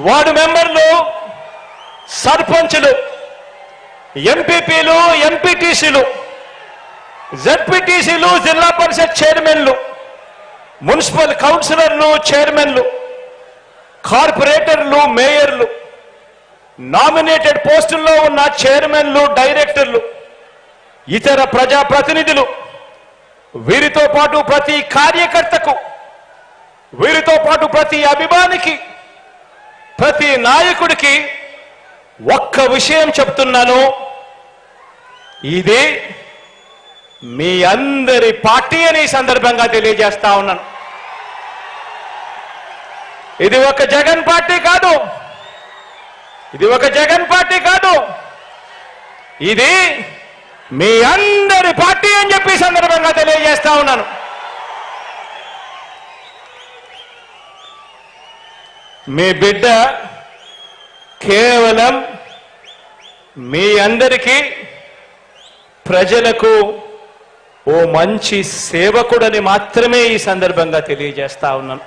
Ward మెంబర్లు, సర్పంచులు, ఎంపీపీలు, ఎంపీటీసీలు, జెడ్పీటీసీలు, జిల్లా పరిషత్ చైర్మన్లు, మున్సిపల్ కౌన్సిలర్లు, చైర్మన్లు, కార్పొరేటర్లు, మేయర్లు, నామినేటెడ్ పోస్టుల్లో ఉన్న చైర్మన్లు, డైరెక్టర్లు, ఇతర ప్రజాప్రతినిధులు, వీరితో పాటు ప్రతి కార్యకర్తకు, వీరితో పాటు ప్రతి అభిమానికి, ప్రతి నాయకుడికి ఒక్క విషయం చెప్తున్నాను. ఇది మీ అందరి పార్టీ అని ఈ సందర్భంగా తెలియజేస్తా ఉన్నాను. ఇది ఒక జగన్ పార్టీ కాదు, ఇది ఒక జగన్ పార్టీ కాదు, ఇది మీ అందరి పార్టీ అని చెప్పి సందర్భంగా తెలియజేస్తా ఉన్నాను. మీ బిడ్డ కేవలం మీ అందరికీ, ప్రజలకు ఓ మంచి సేవకుడని మాత్రమే ఈ సందర్భంగా తెలియజేస్తా ఉన్నాను.